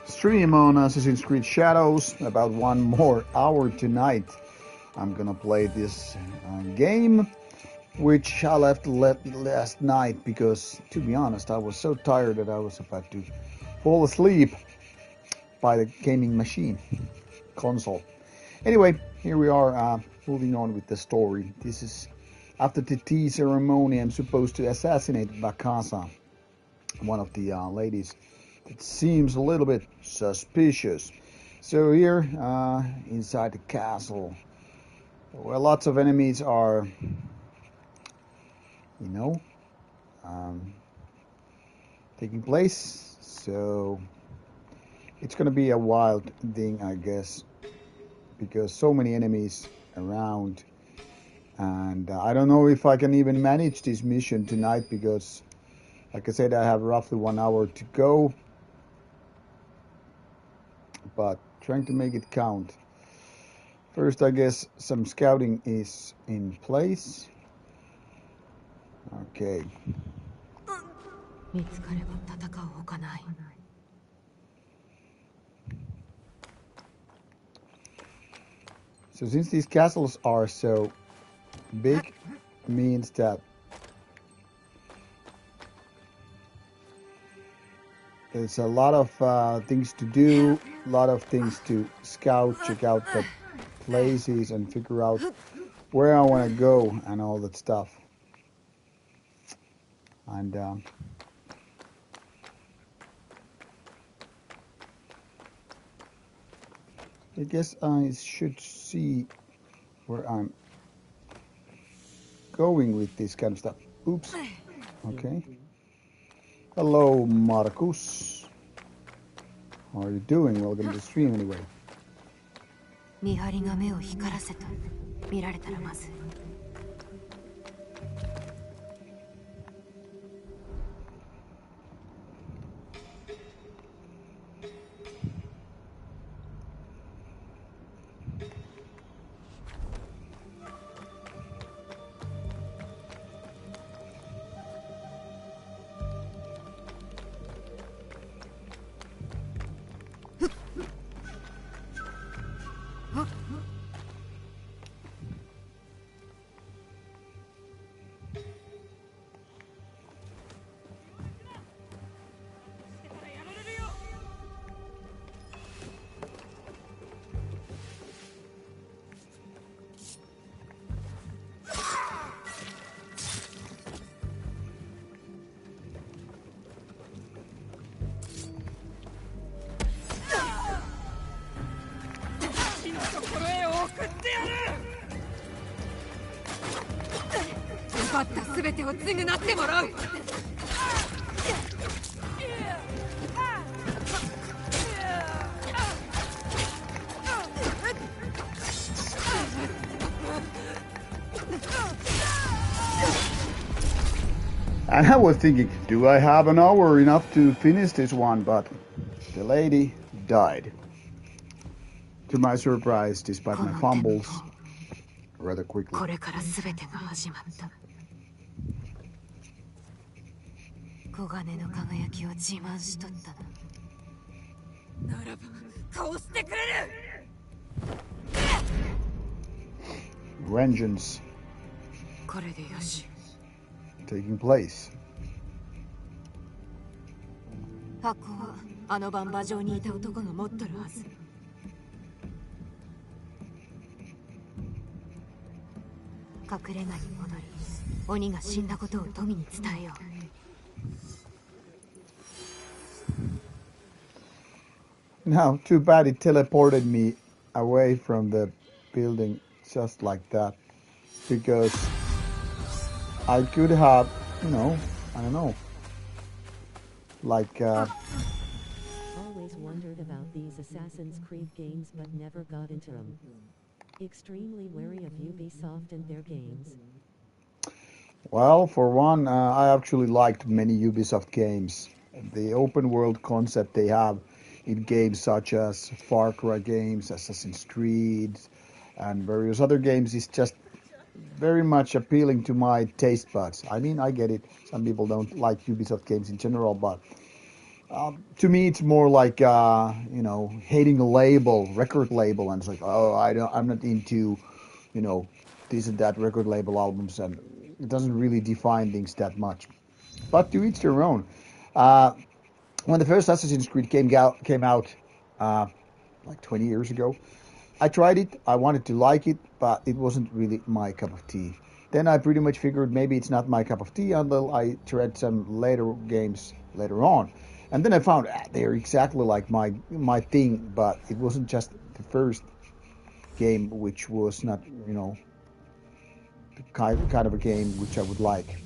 stream on Assassin's Creed Shadows. About 1 more hour tonight. I'm gonna play this game, which I left last night because, to be honest, I was so tired that I was about to fall asleep by the gaming machine console. Anyway, here we are moving on with the story. This is after the tea ceremony. I'm supposed to assassinate Vakasa, one of the ladies. It seems a little bit suspicious. So here inside the castle, where lots of enemies are, taking place. So it's gonna be a wild thing, I guess, because so many enemies around. And I don't know if I can even manage this mission tonight because, like I said, I have roughly 1 hour to go. But trying to make it count. First, I guess some scouting is in place. Okay. So since these castles are so big, means that there's a lot of things to do, a lot of things to scout, check out the places and figure out where I want to go and all that stuff. And I guess I should see where I'm going with this kind of stuff. Oops. Okay. Hello, Marcus. How are you doing? Welcome to the stream anyway. And I was thinking, do I have an hour enough to finish this one? But the lady died. To my surprise, despite my fumbles, rather quickly. Vengeance taking place. Now, too bad it teleported me away from the building just like that, because I could have, I don't know, like... Always wondered about these Assassin's Creed games but never got into them. Extremely wary of Ubisoft and their games. Well, for one, I actually liked many Ubisoft games. The open world concept they have in games such as Far Cry games, Assassin's Creed, and various other games is just very much appealing to my taste buds. I mean, I get it. Some people don't like Ubisoft games in general, but To me, it's more like hating a label, record label, and it's like, oh, I'm not into, you know, this and that record label albums, and it doesn't really define things that much. But to each their own. Uh, when the first Assassin's Creed came out, uh, like 20 years ago, I tried it. I wanted to like it, but it wasn't really my cup of tea. Then I pretty much figured maybe it's not my cup of tea until I tried some later games later on. And then I found they're exactly like my thing, but it wasn't just the first game which was not, the kind of a game which I would like.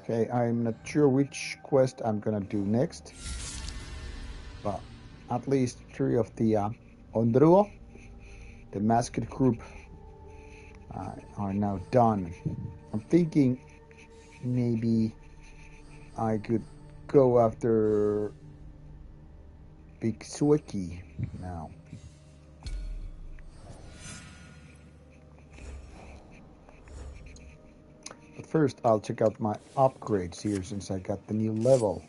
Okay, I'm not sure which quest I'm gonna do next, but at least three of the Ondruo, the masked group, are now done. I'm thinking maybe I could go after Big Sueki now. But first, I'll check out my upgrades here since I got the new level.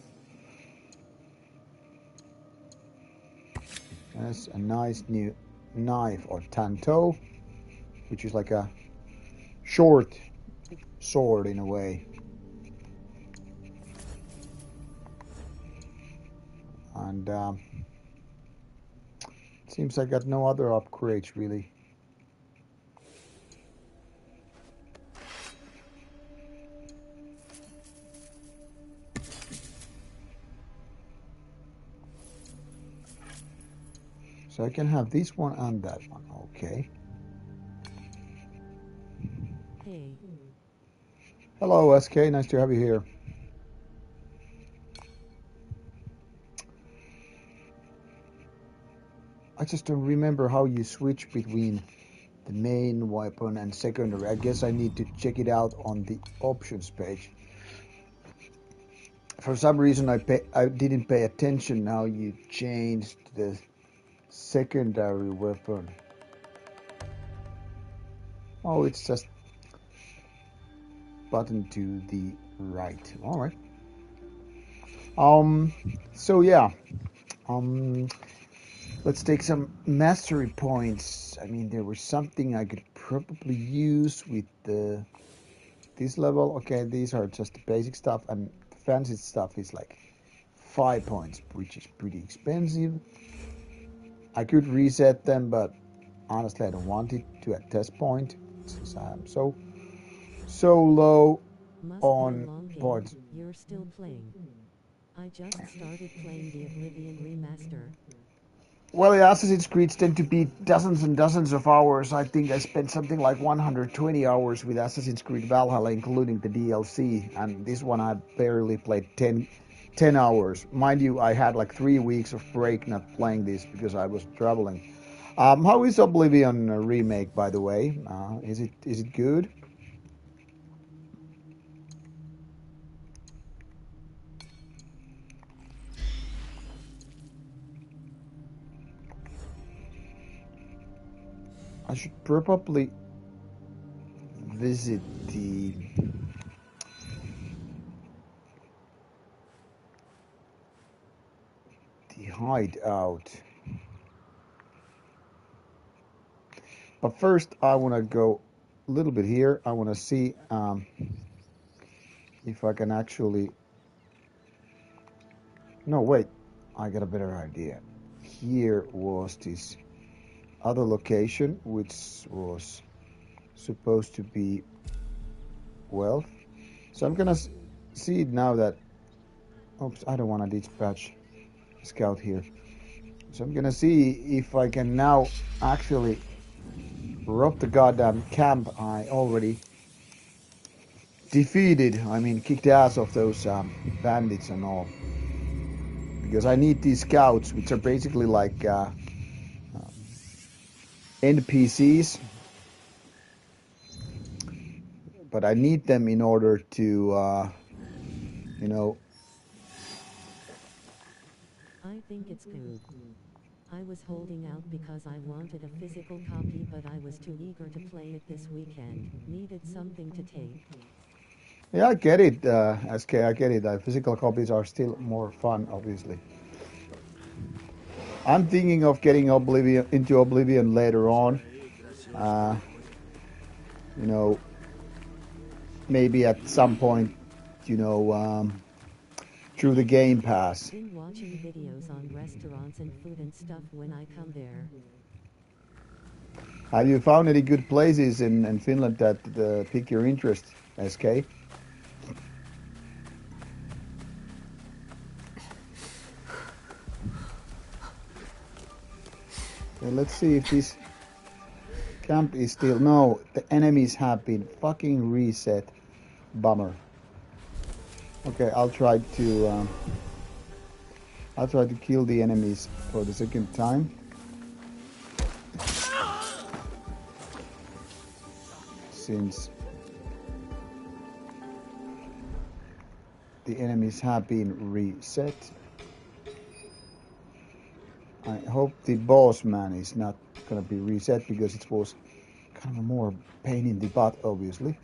That's a nice new knife or tanto, which is like a short sword in a way. And it seems I got no other upgrades really. So I can have this one and that one. Okay. Hey. Hello, SK. Nice to have you here. I just don't remember how you switch between the main weapon and secondary. I guess I need to check it out on the options page. For some reason, I didn't pay attention how you changed the secondary weapon. Oh, it's just button to the right. All right. So yeah. Um. Let's take some mastery points. I mean, there was something I could probably use with this level. Okay, these are just the basic stuff, and the fancy stuff is like 5 points, which is pretty expensive. I could reset them, but honestly, I don't want it to at this point since I'm so low Must be a on long game. points. You're still playing. I just started playing the Oblivion remaster. Well, the Assassin's Creed tend to be dozens and dozens of hours. I think I spent something like 120 hours with Assassin's Creed Valhalla, including the DLC, and this one I barely played 10 hours. Mind you, I had like 3 weeks of break not playing this because I was traveling. How is Oblivion remake, by the way? Is it good? I should probably visit the hideout. But first, I want to go a little bit here. I want to see if I can actually. No, wait. I got a better idea. Here was this other location, which was supposed to be wealth. So I'm gonna see it now that. Oops, I don't want to dispatch scout here. So I'm gonna see if I can now actually rob the goddamn camp I already defeated. I mean, kicked the ass of those bandits and all. Because I need these scouts, which are basically like NPCs, but I need them in order to, you know. I think it's good. I was holding out because I wanted a physical copy, but I was too eager to play it this weekend. Needed something to take. Yeah, I get it, SK, I get it. Physical copies are still more fun, obviously. I'm thinking of getting into Oblivion later on. Uh, you know, maybe at some point, you know, through the Game Pass. Been watching videos on restaurants and food and stuff when I come there. Have you found any good places in Finland that pique your interest, SK? Okay, let's see if this camp is still... No, the enemies have been fucking reset. Bummer. Okay, I'll try to kill the enemies for the second time. Since the enemies have been reset. I hope the boss man is not gonna be reset because it was kind of a more pain in the butt, obviously.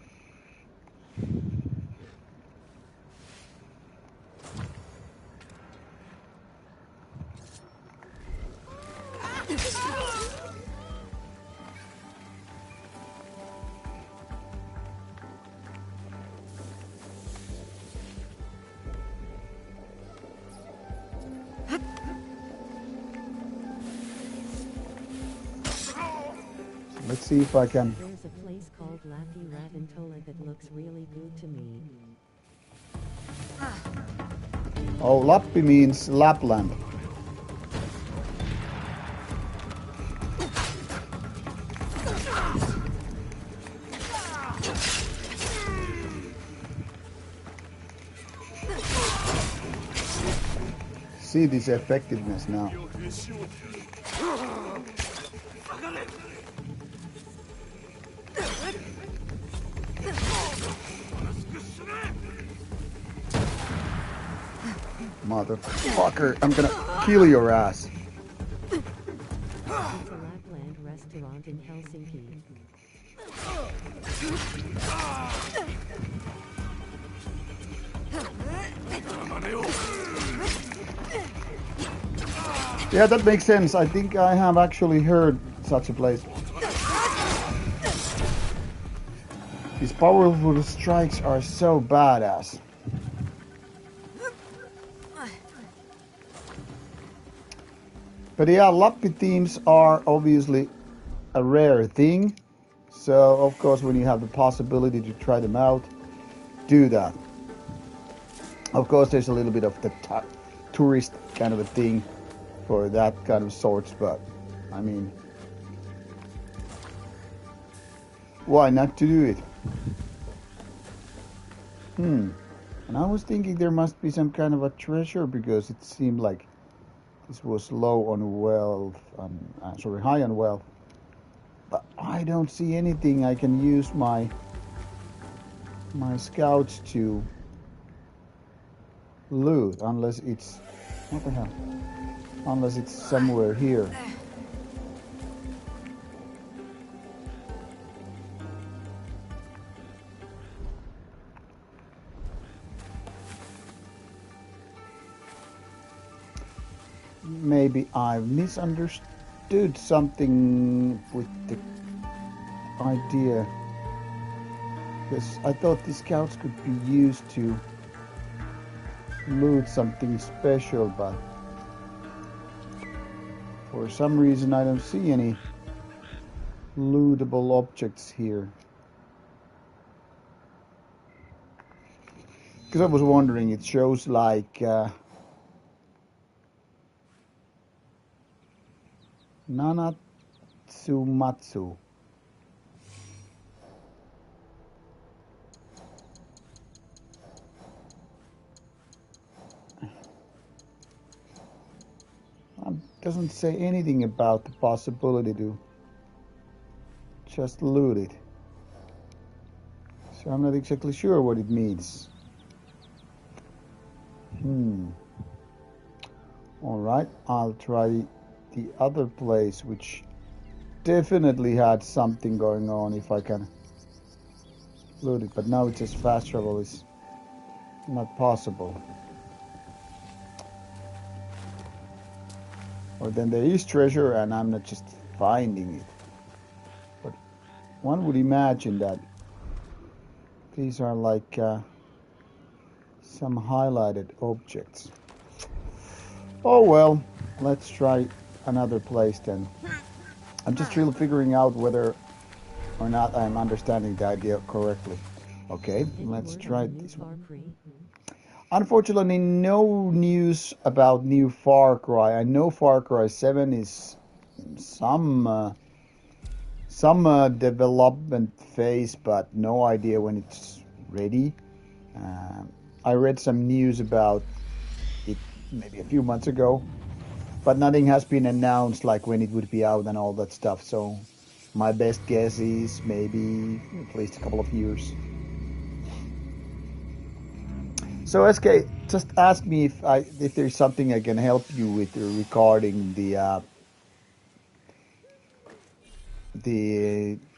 Let's see if I can... There's a place called Lappi Ravintola that looks really good to me. Oh, Lappi means Lapland. See this effectiveness now. Motherfucker, I'm gonna kill your ass. It's a Lapland restaurant in Helsinki. Yeah, that makes sense. I think I have actually heard such a place. These powerful strikes are so badass. But yeah, Lappi themes are obviously a rare thing. So, of course, when you have the possibility to try them out, do that. Of course, there's a little bit of the tourist kind of a thing for that kind of sorts, but I mean, why not to do it? And I was thinking there must be some kind of a treasure because it seemed like this was low on wealth, high on wealth. But I don't see anything I can use my scouts to loot unless it's... What the hell? Unless it's somewhere here. Maybe I've misunderstood something with the idea. Because I thought the scouts could be used to loot something special, but for some reason I don't see any lootable objects here. Because I was wondering, it shows like Nanatsumatsu. Doesn't say anything about the possibility to just loot it. So I'm not exactly sure what it means. Alright, I'll try the other place, which definitely had something going on if I can loot it. But now it's just fast travel is not possible. Or then there is treasure and I'm not just finding it. But one would imagine that these are like some highlighted objects. Oh well, let's try another place then. I'm just really figuring out whether or not I'm understanding the idea correctly. Okay, let's try this one. Unfortunately, no news about new Far Cry. I know Far Cry 7 is in some development phase, but no idea when it's ready. I read some news about it maybe a few months ago, but nothing has been announced like when it would be out and all that stuff. So my best guess is maybe at least a couple of years. So SK, just ask me if there's something I can help you with regarding the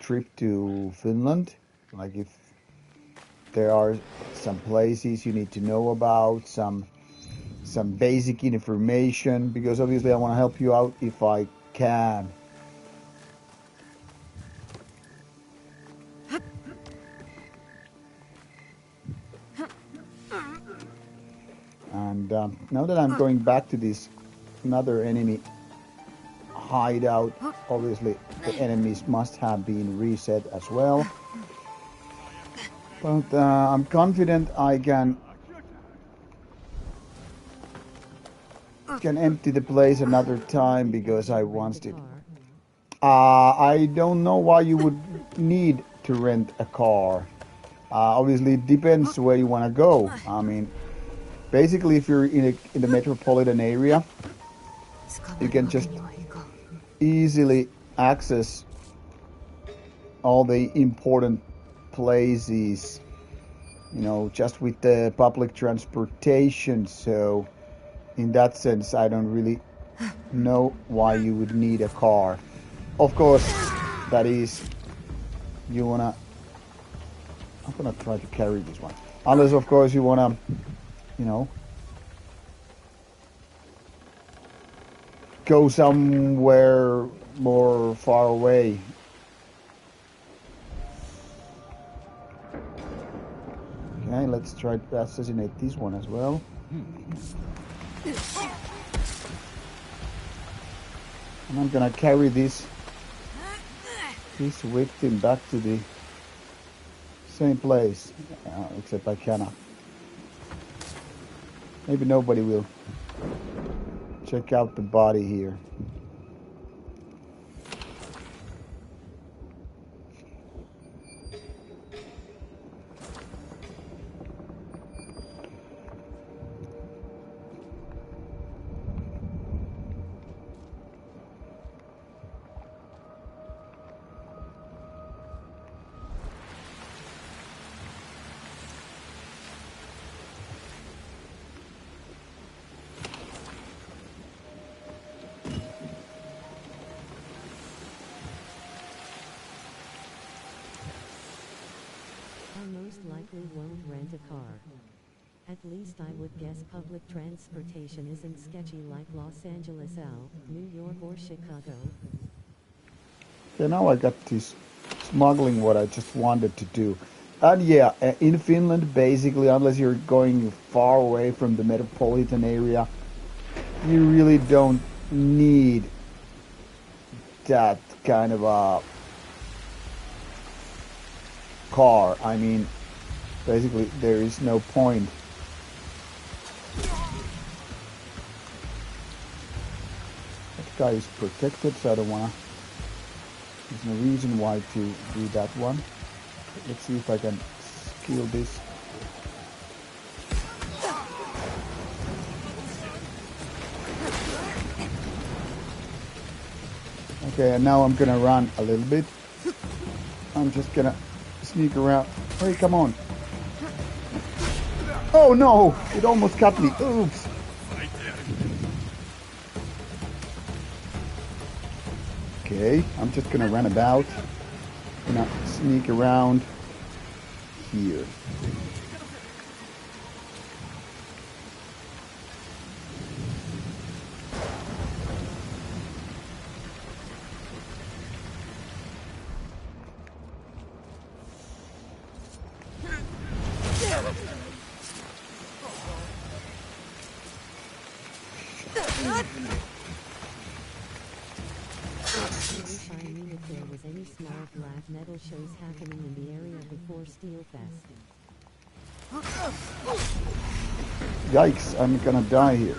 trip to Finland. Like if there are some places you need to know about, some basic information, because obviously I want to help you out if I can. And now that I'm going back to this another enemy hideout, obviously the enemies must have been reset as well. But I'm confident I can empty the place another time because I once it. I don't know why you would need to rent a car. Obviously, it depends where you want to go. I mean, basically, if you're in the metropolitan area, you can just easily access all the important places, you know, just with the public transportation. So in that sense, I don't really know why you would need a car. Of course, that is, you wanna, I'm gonna try to carry this one. Unless, of course, you wanna, you know, go somewhere more far away. Okay, let's try to assassinate this one as well. And I'm gonna carry this victim back to the same place, except I cannot. Maybe nobody will check out the body here. Likely won't rent a car. At least I would guess public transportation isn't sketchy like Los Angeles, New York or Chicago. Okay, now I got this smuggling what I just wanted to do. And yeah, in Finland, basically, unless you're going far away from the metropolitan area, you really don't need that kind of a car. I mean, basically, there is no point. That guy is protected, so I don't wanna. There's no reason why to do that one. Let's see if I can kill this. Okay, and now I'm gonna run a little bit. I'm just gonna sneak around. Hey, come on. Oh no! It almost got me. Oops. Okay, I'm just gonna run about. Gonna sneak around here. I mean if there was any small black metal shows happening in the area before Steelfest. Yikes, I'm gonna die here.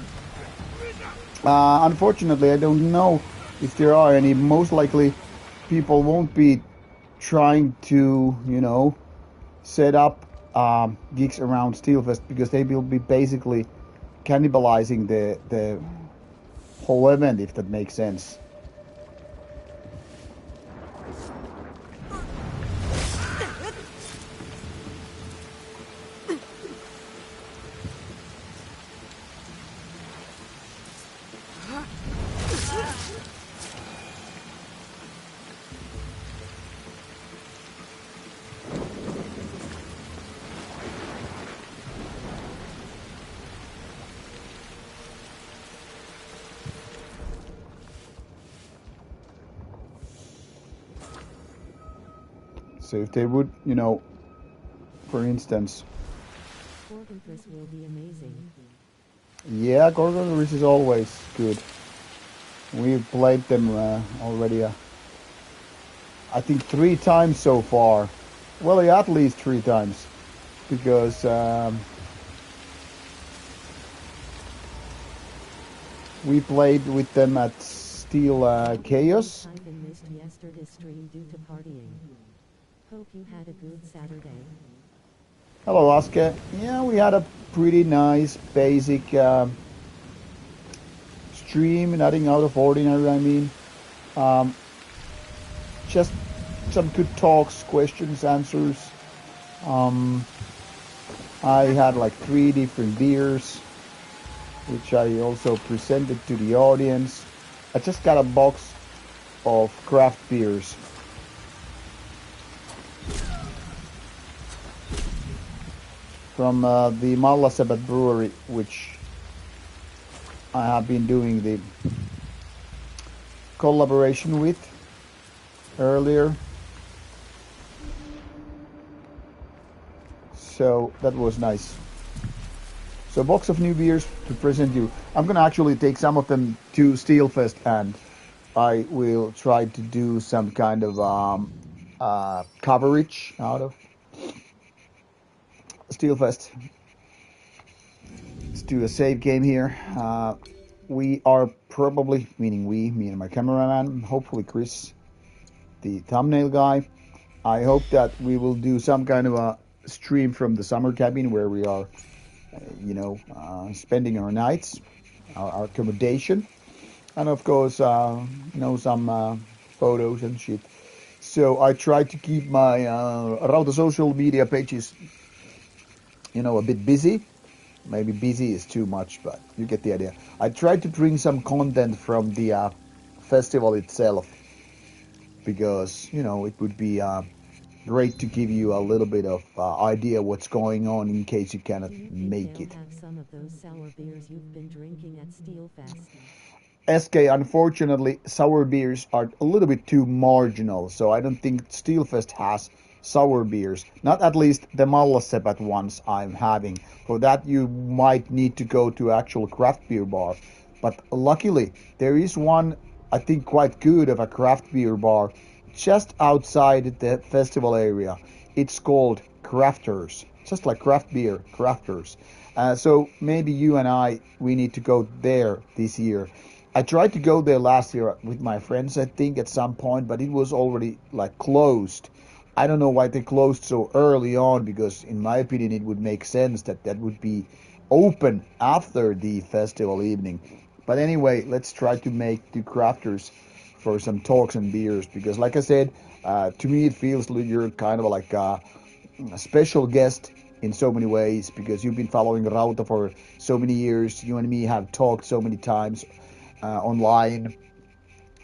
Unfortunately, I don't know if there are any. Most likely, people won't be trying to, set up gigs around Steelfest because they will be basically cannibalizing the whole event, if that makes sense. So if they would, for instance, Gorgonthus will be amazing. yeah, Gorgon is always good. We've played them already, I think 3 times so far. Well, yeah, at least 3 times, because we played with them at Steel Chaos. I've been missed yesterday's stream due to partying. Hope you had a good Saturday. Hello, Oscar. Yeah, we had a pretty nice, basic stream, nothing out of ordinary, I mean. Just some good talks, questions, answers. I had like 3 different beers, which I also presented to the audience. I just got a box of craft beers. From the Mallasebat brewery, which I have been doing the collaboration with earlier. So that was nice. So box of new beers to present you. I'm gonna actually take some of them to Steelfest, and I will try to do some kind of coverage out of Steelfest. Let's do a save game here. We are probably, meaning we, me and my cameraman, hopefully Chris, the thumbnail guy. I hope that we will do some kind of a stream from the summer cabin where we are, spending our nights, our accommodation, and of course, some photos and shit. So I try to keep my Rauta social media pages, a bit busy. Maybe busy is too much, but you get the idea. I tried to bring some content from the festival itself because, it would be great to give you a little bit of idea what's going on in case you cannot make it. Have some of those sour beers you've been drinking at Steelfest. SK, unfortunately, sour beers are a little bit too marginal, so I don't think Steelfest has sour beers. Not at least the Mallasepat ones I'm having. For that, you might need to go to actual craft beer bar. But luckily, there is one, I think, quite good of a craft beer bar just outside the festival area. It's called Crafters, just like craft beer, Crafters. So maybe you and we need to go there this year. I tried to go there last year with my friends, I think, at some point, but it was already like closed. I don't know why they closed so early on, because in my opinion it would make sense that would be open after the festival evening. But anyway, let's try to make the crafters for some talks and beers, because like I said, to me it feels like you're kind of like a special guest in so many ways, because you've been following Rauta for so many years. You and me have talked so many times online.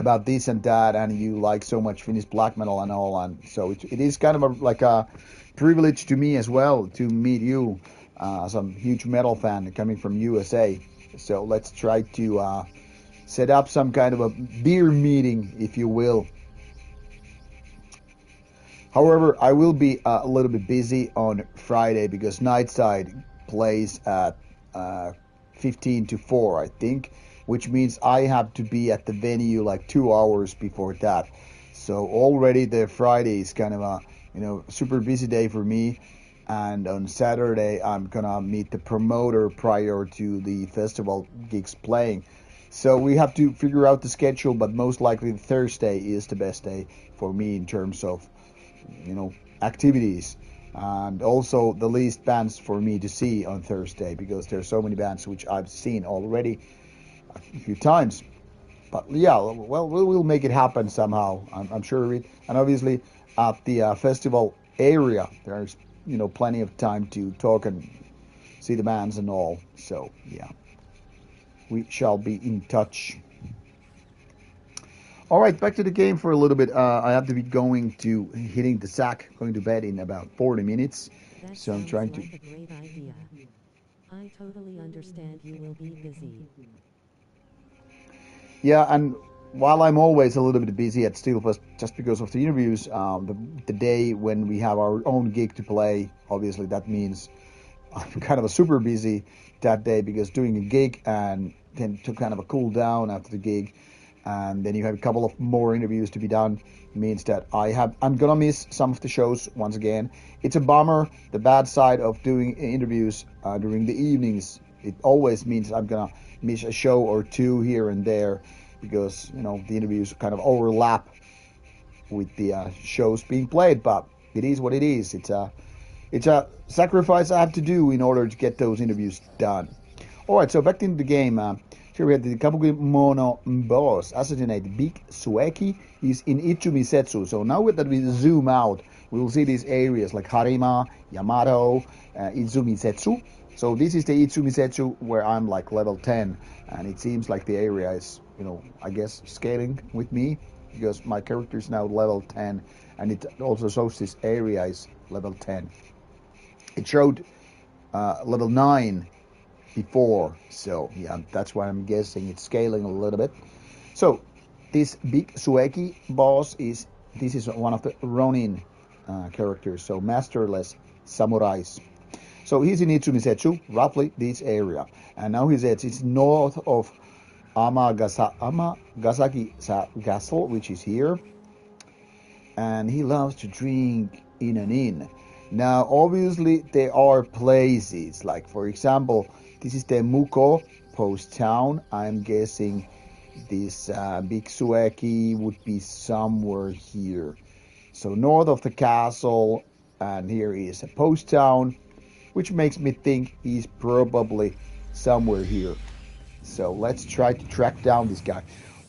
about this and that, and you like so much Finnish black metal and all, and so it is kind of like a privilege to me as well to meet you, some huge metal fan coming from USA. So let's try to set up some kind of a beer meeting, if you will. However, I will be a little bit busy on Friday because Nightside plays at 15 to 4, I think, which means I have to be at the venue like 2 hours before that. So already the Friday is kind of a super busy day for me. And on Saturday, I'm gonna meet the promoter prior to the festival gigs playing. So we have to figure out the schedule, but most likely Thursday is the best day for me in terms of, activities. And also the least bands for me to see on Thursday because there's so many bands which I've seen already a few times. But yeah, well, we'll make it happen somehow. I'm sure of it. And obviously at the festival area, there's plenty of time to talk and see the bands and all. So yeah, we shall be in touch. All right, back to the game for a little bit. I have to be going to hitting the sack, going to bed in about 40 minutes. That So I'm sounds trying like to. a great idea. I totally understand you will be busy. Yeah, and while I'm always a little bit busy at Steelfest just because of the interviews, the day when we have our own gig to play, obviously that means I'm kind of a super busy that day because doing a gig and then to kind of a cool down after the gig, and then you have a couple of more interviews to be done means that I'm gonna miss some of the shows once again. It's a bummer. The bad side of doing interviews during the evenings, it always means I'm gonna miss a show or two here and there because the interviews kind of overlap with the shows being played. But it is what it is. It's a sacrifice I have to do in order to get those interviews done. All right, so back into the game. Here we have the Kabuki Mono boss, assassinate Big Sueki. He's in Ichumisetsu. So now that we zoom out, we will see these areas like Harima, Yamato, Izumisetsu. So this is the Itsumisetsu where I'm like level 10, and it seems like the area is, I guess scaling with me because my character is now level 10, and it also shows this area is level 10. It showed level 9 before, so yeah, that's why I'm guessing it's scaling a little bit. So this Big Sueki boss is one of the Ronin characters, so masterless samurais. So he's in Itsumisetsu, roughly this area, and now it's north of Amagasaki Castle, which is here, and he loves to drink in an inn. Now, obviously, there are places, like for example, this is the Muko post town. I'm guessing this Big Sueki would be somewhere here. So north of the castle, and here is a post town, which makes me think he's probably somewhere here. So let's try to track down this guy.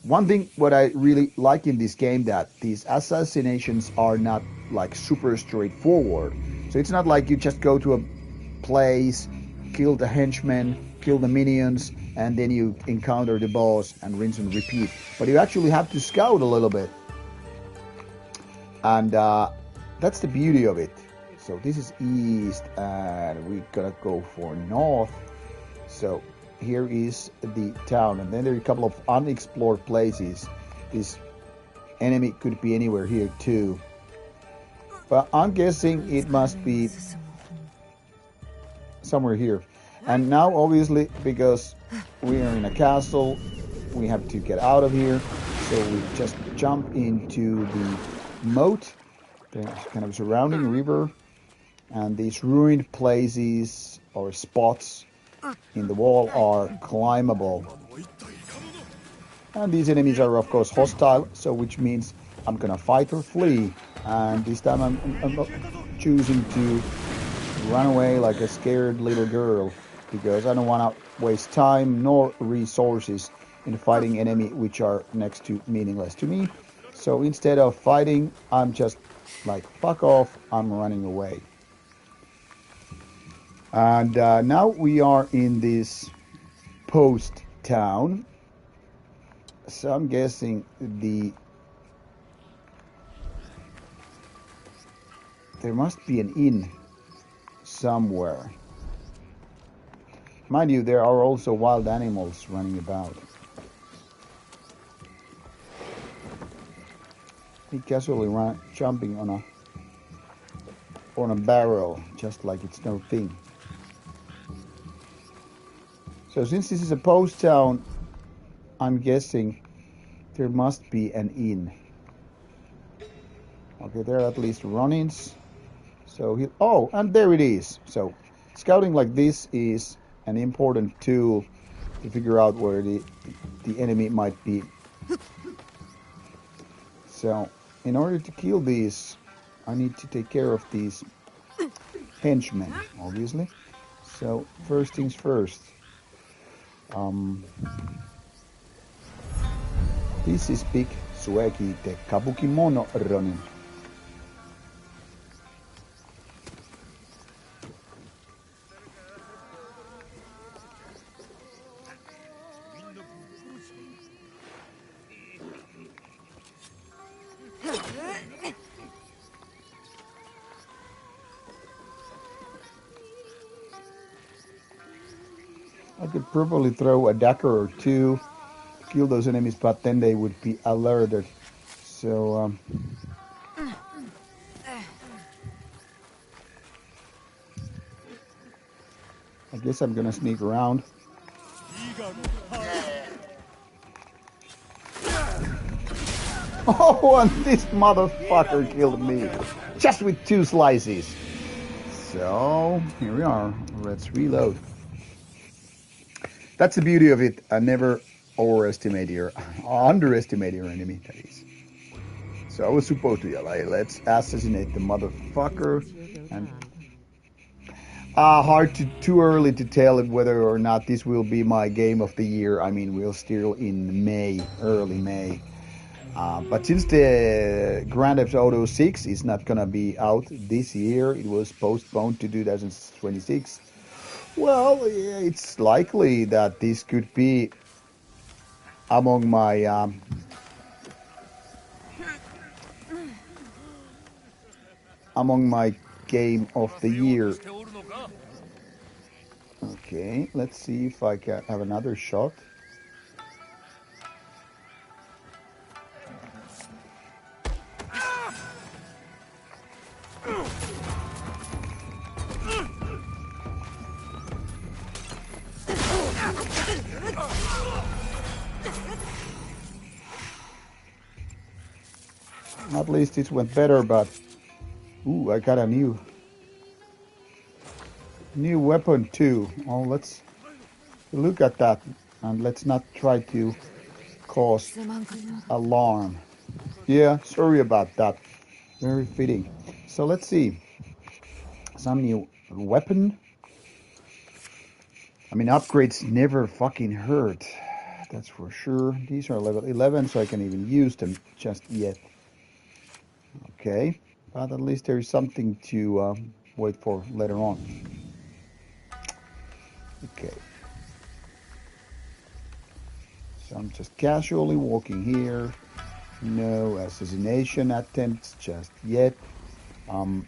One thing what I really like in this game that these assassinations are not like super straightforward. So it's not like you just go to a place, kill the henchmen, kill the minions, and then you encounter the boss and rinse and repeat. But you actually have to scout a little bit. And that's the beauty of it. So this is east, and we're gonna go for north. So here is the town, and then there are a couple of unexplored places. This enemy could be anywhere here too, but I'm guessing it must be somewhere here. And now obviously because we are in a castle, we have to get out of here, so we just jump into the moat. There's kind of surrounding river, and these ruined places or spots in the wall are climbable. And these enemies are of course hostile, so which means I'm gonna fight or flee. And this time I'm choosing to run away like a scared little girl because I don't want to waste time nor resources in fighting enemy which are next to meaningless to me. So instead of fighting, I'm just like fuck off, I'm running away. And now we are in this post town, So I'm guessing there must be an inn somewhere. Mind you, there are also wild animals running about. He casually jumping on a barrel, just like it's no thing. So since this is a post town, I'm guessing there must be an inn. Okay, there are at least run-ins. So oh, and there it is. So scouting like this is an important tool to figure out where the enemy might be. So in order to kill these, I need to take care of these henchmen, obviously. So first things first. This is big Sueki the Kabukimono Ronin. I could probably throw a dagger or two to kill those enemies, but then they would be alerted. So I guess I'm gonna sneak around. Oh, and this motherfucker killed me just with 2 slices. So here we are. Let's reload. That's the beauty of it. I never underestimate your enemy, that is. So I was supposed to yell, hey, let's assassinate the motherfucker. And too early to tell whether or not this will be my game of the year. I mean, we're still in May, early May. But since the Grand Theft Auto 6 is not gonna be out this year, it was postponed to 2026. Well, yeah, it's likely that this could be among my game of the year. Okay, let's see if I can have another shot. At least it went better, but ooh, I got a new weapon too. Oh, let's look at that, and let's not try to cause alarm. Yeah, sorry about that. Very fitting. So let's see. Some new weapon. I mean, upgrades never fucking hurt. That's for sure. These are level 11, so I can even use them just yet. Okay, but at least there is something to wait for later on. Okay. So I'm just casually walking here. No assassination attempts just yet. I'm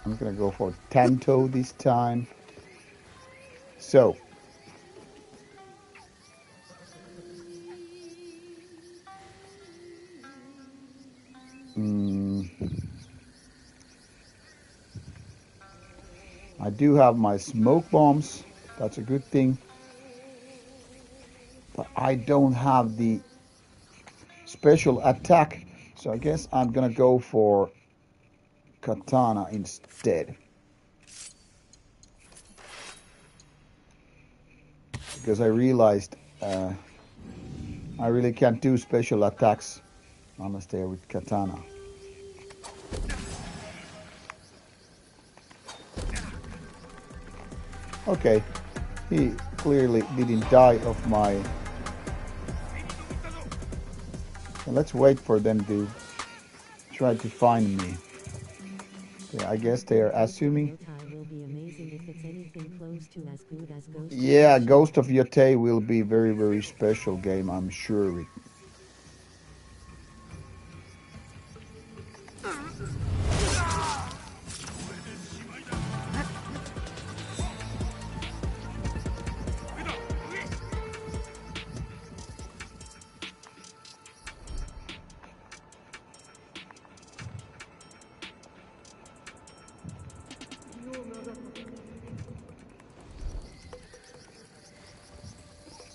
gonna go for Tanto this time. So I do have my smoke bombs. That's a good thing. But I don't have the special attack. So I guess I'm gonna go for katana instead. Because I realized I really can't do special attacks unless they're with katana. Okay, he clearly didn't die of my... So let's wait for them to try to find me. Okay, I guess they are assuming... gets anything close to as good as Ghost Yeah, of Ghost of Yotei will be very, very special game, I'm sure of it.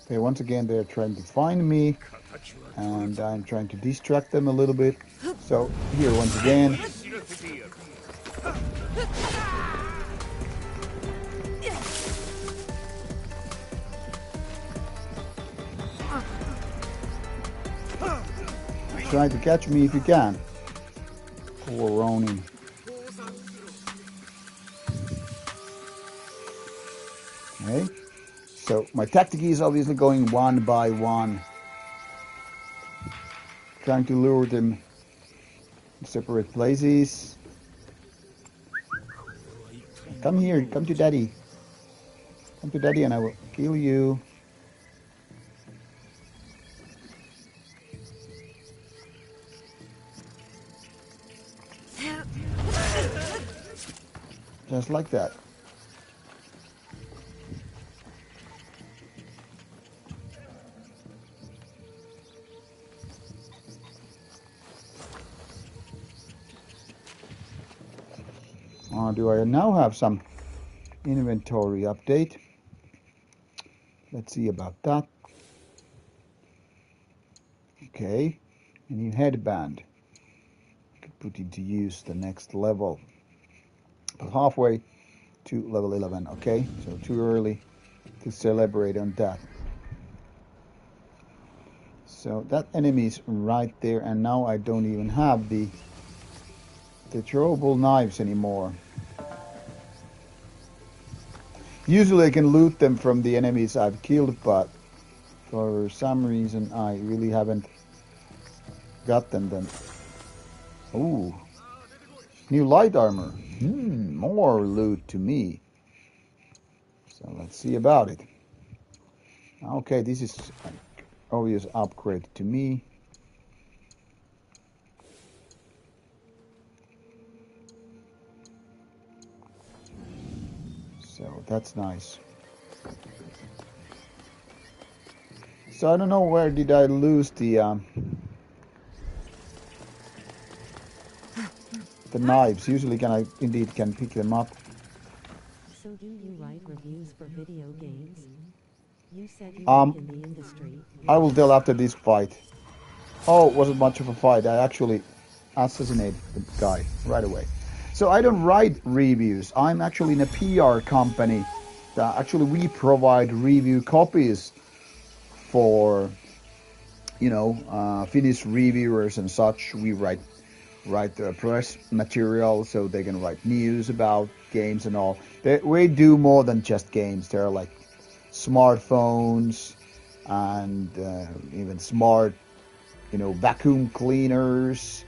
Okay, once again, they're trying to find me, and I'm trying to distract them a little bit. So, here, once again. Try to catch me if you can. Poor Ronin. Okay. So my tactic is obviously going one by one. Trying to lure them in separate places. Come here, come to daddy. Come to daddy and I will kill you. Just like that. Do I now have some inventory update? Let's see about that. Okay, a new headband. Could put into use the next level. But halfway to level 11. Okay, so too early to celebrate on that. So that enemy is right there, and now I don't even have the throwable knives anymore. Usually I can loot them from the enemies I've killed, but for some reason I really haven't got them then. Ooh, new light armor. More loot to me. So let's see about it. Okay, this is an obvious upgrade to me. So that's nice. So I don't know where did I lose the knives. Usually indeed can pick them up. So do you write reviews for video games? You said you work in the industry. I will tell after this fight. Oh, it wasn't much of a fight. I actually assassinated the guy right away. So I don't write reviews. I'm actually in a PR company. Actually, we provide review copies for, Finnish reviewers and such. We write press material so they can write news about games and all. We do more than just games. There are like smartphones and even smart, vacuum cleaners,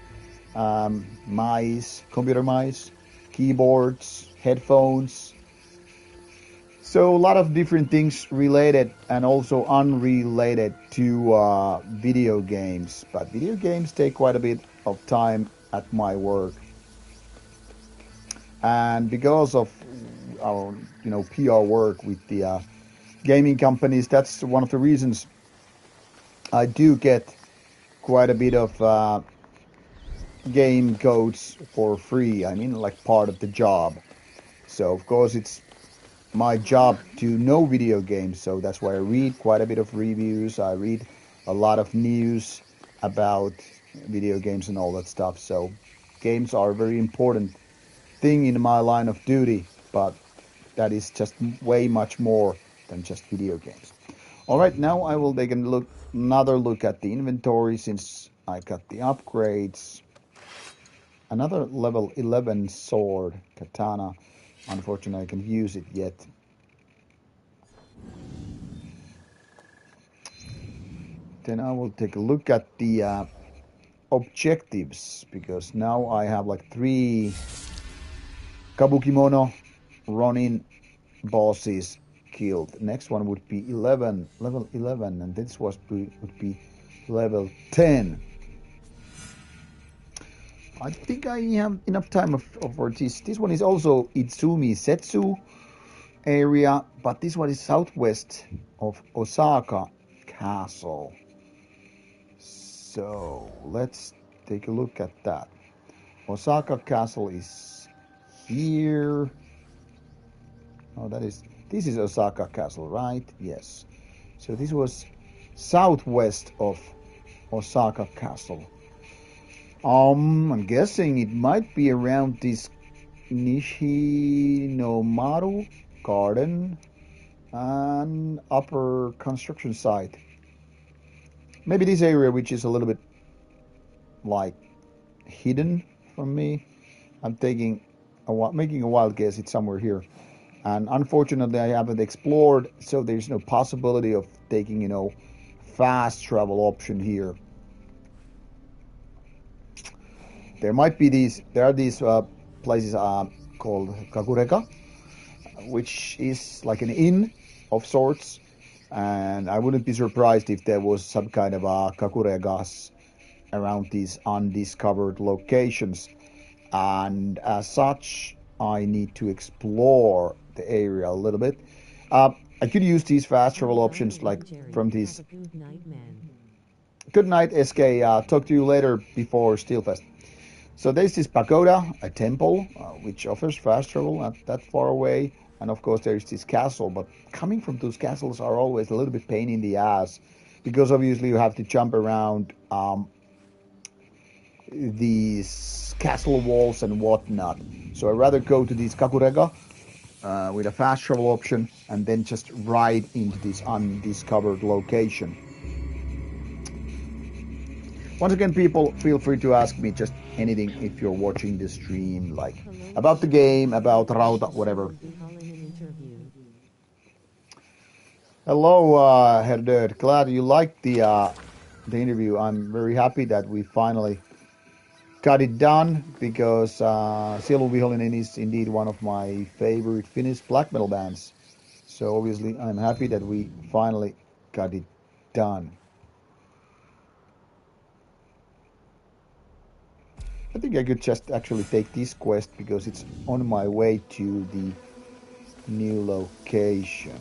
computer mice, keyboards, headphones. So a lot of different things related and also unrelated to video games. But video games take quite a bit of time at my work. And because of our, PR work with the gaming companies, that's one of the reasons I do get quite a bit of game codes for free. I mean, like part of the job. So of course it's my job to know video games, so that's why I read quite a bit of reviews. I read a lot of news about video games and all that stuff. So games are a very important thing in my line of duty, but that is just way much more than just video games. All right, now I will take another look at the inventory since I got the upgrades. Another level 11 sword, katana. Unfortunately, I can't use it yet. Then I will take a look at the objectives, because now I have like 3 Kabukimono, Ronin, bosses killed. Next one would be 11, level 11, and this would be level 10. I think I have enough time for this. This one is also Itsumi Setsu area, but this one is southwest of Osaka Castle. So let's take a look at that. Osaka Castle is here. Oh, this is Osaka Castle, right? Yes. So this was southwest of Osaka Castle. I'm guessing it might be around this Nishinomaru Garden and upper construction site. Maybe this area, which is a little bit like hidden from me. I'm making a wild guess. It's somewhere here, and unfortunately, I haven't explored, so there's no possibility of taking, fast travel option here. There might be these. There are these places called Kakureka, which is like an inn of sorts, and I wouldn't be surprised if there was some kind of Kakuregas around these undiscovered locations. And as such, I need to explore the area a little bit. I could use these fast travel options like from these. Good night, SK. Talk to you later before Steelfest. So there's this pagoda, a temple, which offers fast travel not that far away. And of course there's this castle, but coming from those castles are always a little bit pain in the ass, because obviously you have to jump around these castle walls and whatnot. So I'd rather go to these Kakurega with a fast travel option and then just ride into this undiscovered location. Once again, people, feel free to ask me just anything if you're watching the stream, like about the game, about Rauta, whatever. Hello, Herr Dirt. Glad you liked the interview. I'm very happy that we finally got it done, because Sielunvihollinen is indeed one of my favorite Finnish black metal bands. So obviously I'm happy that we finally got it done. I think I could just actually take this quest because it's on my way to the new location.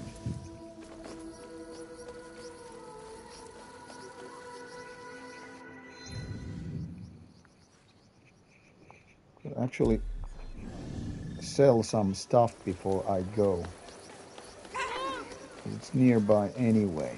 Could actually sell some stuff before I go. It's nearby anyway.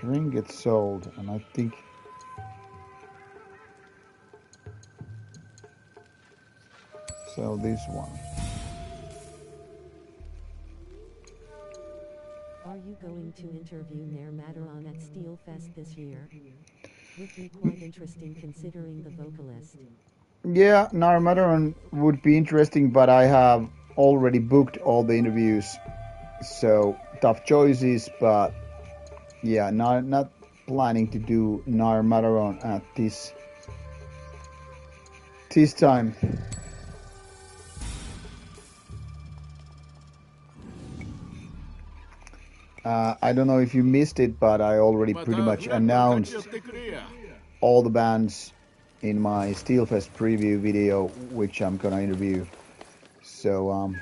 Drink gets sold, and I think sell this one. Are you going to interview Nair Mataron at Steelfest this year? Would be quite interesting considering the vocalist. Yeah, Nair Mataron would be interesting, but I have already booked all the interviews, so tough choices, but yeah, not planning to do Nair Mataron at this time. I don't know if you missed it, but I already pretty much announced all the bands in my Steelfest preview video, which I'm gonna interview. So I'm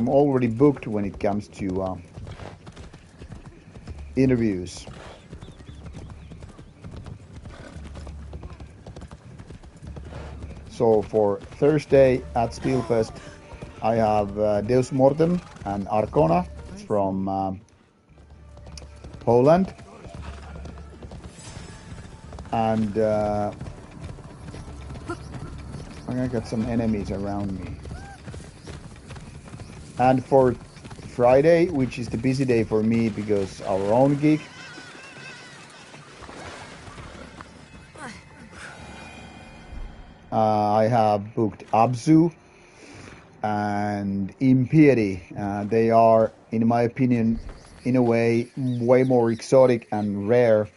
already booked when it comes to interviews. So for Thursday at Steelfest, I have Deus Mortem and Arcona from Poland. And I'm gonna get some enemies around me. And for Friday, which is the busy day for me because our own gig, I have booked Abzu and Impiety. They are, in my opinion, in a way, way more exotic and rare,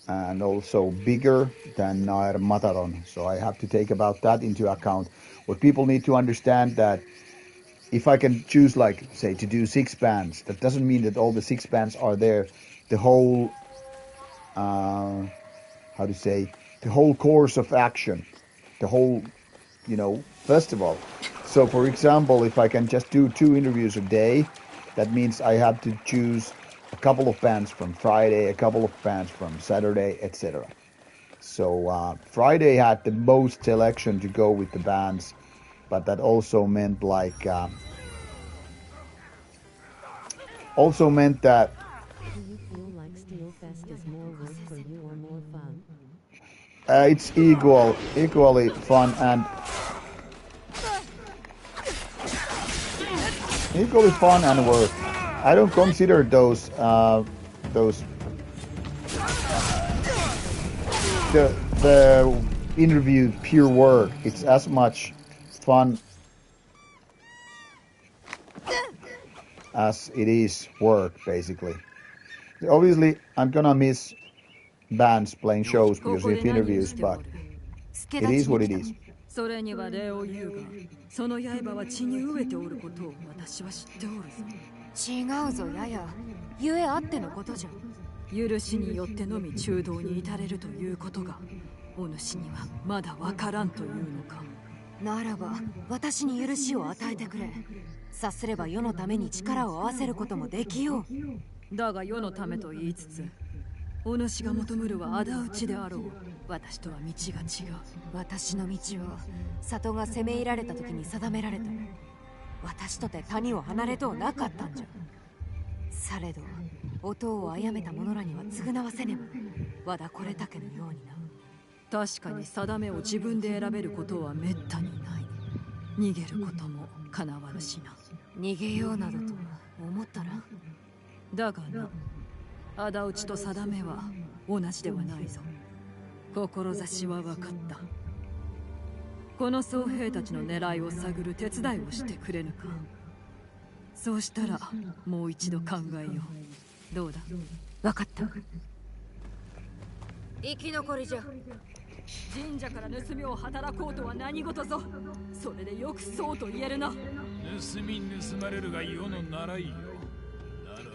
and also bigger than Nair Mataron. So I have to take about that into account. What people need to understand that if I can choose, like, say, to do 6 bands, that doesn't mean that all the 6 bands are there. The whole, how to say, the whole course of action, the whole, festival. So, for example, if I can just do 2 interviews a day, that means I have to choose a couple of bands from Friday, a couple of bands from Saturday, etc. So Friday had the most selection to go with the bands, but that also meant that. Do you feel like Steel Fest is more work for you or more fun? It's equally fun and work. I don't consider those the interview pure work. It's as much fun as it is work, basically. Obviously, I'm gonna miss bands playing shows because of interviews, but it is what it is. それには礼を言うが、その刃は血に飢えておることを私は知っておるぞ。違うぞ、やや。ゆえあってのことじゃ。許しによってのみ中道に至れるということが、お主にはまだわからんというのか。ならば、私に許しを与えてくれ。さすれば世のために力を合わせることもできよう。だが世のためと言いつつ、お主が求むるは仇討ちであろう。私とは道が違う。私の道は里が攻め入られた時に定められた。私とて谷を離れとうなかったんじゃ。されど音を殺めた者らには償わせねば。和田これだけのようにな。確かに定めを自分で選べることはめったにない。逃げることも叶わぬしな。逃げようなどと思ったら。だがな、仇討ちと定めは同じではないぞ。志は分かった。この僧兵たちの狙いを探る手伝いをしてくれぬか。そうしたらもう一度考えよう。どうだ？分かった。生き残りじゃ。神社から盗みを働こうとは何事ぞ。それでよくそうと言えるな。盗み盗まれるが世の習いよ。ならば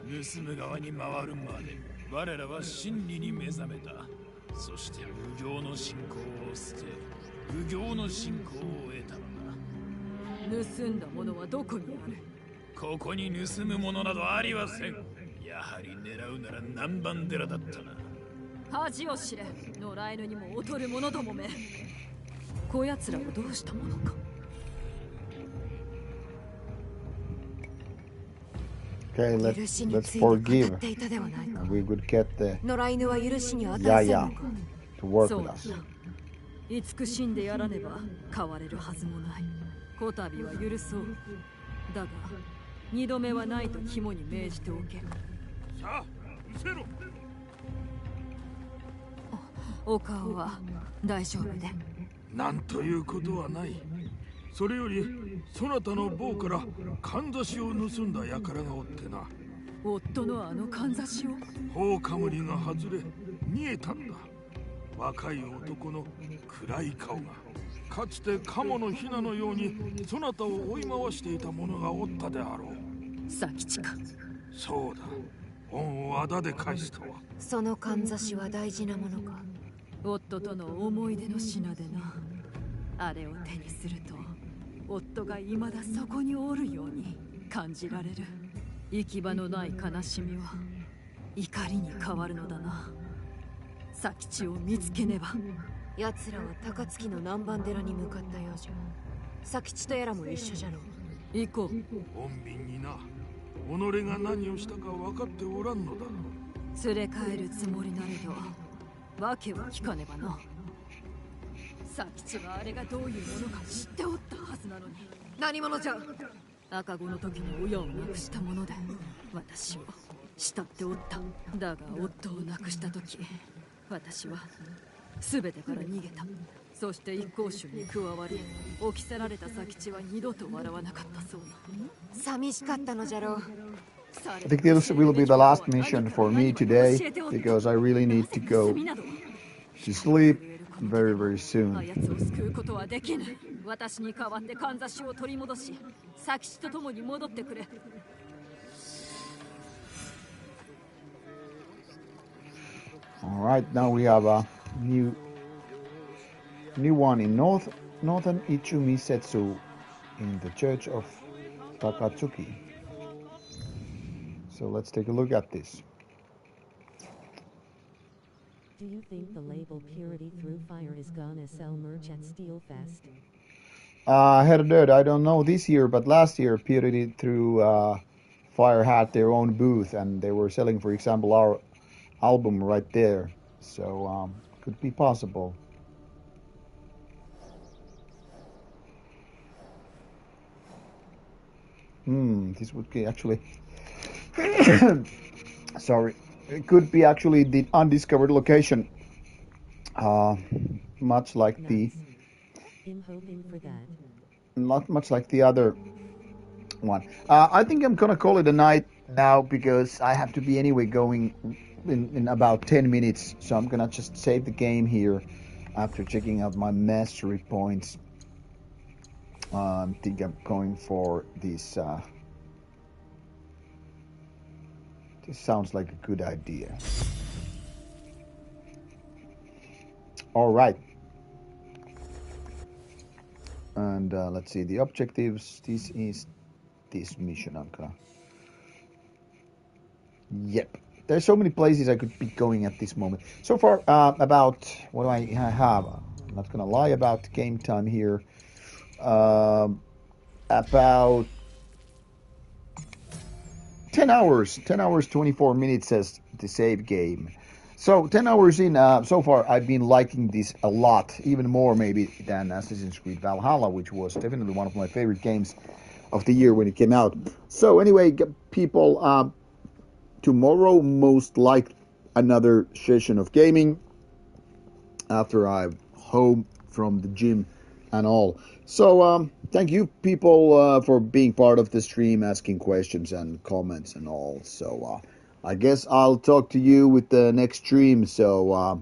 盗む側に回るまで我らは真理に目覚めた。そして無行の信仰を捨て無行の信仰を得たのだ。盗んだものはどこにある？ここに盗むものなどありはせん。やはり狙うなら南蛮寺だったな。恥を知れ。野良犬にも劣る者どもめ。こやつらをどうしたものか。Okay, let's forgive. We would get the Yaya to work with us. 慈しんでやらねば変われるはずもない。こたびは許そう。だが二度目はないと肝に銘じておけ。さあ、見せろ。お顔は大丈夫で。なんということはない。それよりそなたの坊からかんざしを盗んだ輩がおってな。夫のあのかんざしを？頬かむりが外れ見えたんだ。若い男の暗い顔が。かつて鴨のヒナのようにそなたを追い回していた者がおったであろう。佐吉か。そうだ。恩をあだで返すとは。そのかんざしは大事なものか。夫との思い出の品でな。あれを手にすると夫が未だそこにおるように感じられる。行き場のない悲しみは怒りに変わるのだな。佐吉を見つけねば。奴らは高槻の南蛮寺に向かったようじゃ。佐吉とやらも一緒じゃろう。行こう。穏便にな。己が何をしたか分かっておらんのだ。連れ帰るつもりなれど、わけは聞かねばな。佐吉はあれがどういうものか知っておったはずなのに。何者じゃ。赤子の時に親を亡くしたもので、私を慕っておった。だが夫を亡くした時、私は全てから逃げた。そして一向宗に加わり、起きせられた佐吉は二度と笑わなかったそうな。寂しかったのじゃろう。I think this will be the last mission for me today because I really need to go to sleep very, very あ soon. やつを救うことはできぬ。私に代わってかんざしを取り戻し、佐吉と共に戻ってくれ。All right, now we have a new one in northern Ichumi Setsu in the church of Takatsuki. So let's take a look at this. Do you think the label Purity Through Fire is gonna sell merch at Steelfest? Head I don't know this year, but last year Purity Through Fire had their own booth and they were selling, for example, our album right there. So could be possible. This would be actually sorry, it could be actually the undiscovered location, much like the I'm hoping for that. not much like the other one. I think I'm gonna call it a night now because I have to be anyway going in about 10 minutes, so I'm gonna just save the game here after checking out my mastery points. I think I'm going for this. This sounds like a good idea. All right. And let's see the objectives. This is this mission. Okay. Yep. There's so many places I could be going at this moment. So far, about what do I have? I'm not gonna lie about game time here. About 10 hours. 10 hours, 24 minutes says the save game. So 10 hours in, so far I've been liking this a lot, even more maybe than Assassin's Creed Valhalla, which was definitely one of my favorite games of the year when it came out. So anyway, people, tomorrow most likely another session of gaming after I'm home from the gym and all. So thank you people for being part of the stream, asking questions and comments and all. So I guess I'll talk to you with the next stream. So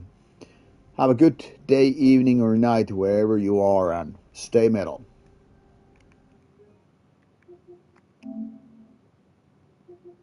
have a good day, evening or night wherever you are, and stay metal.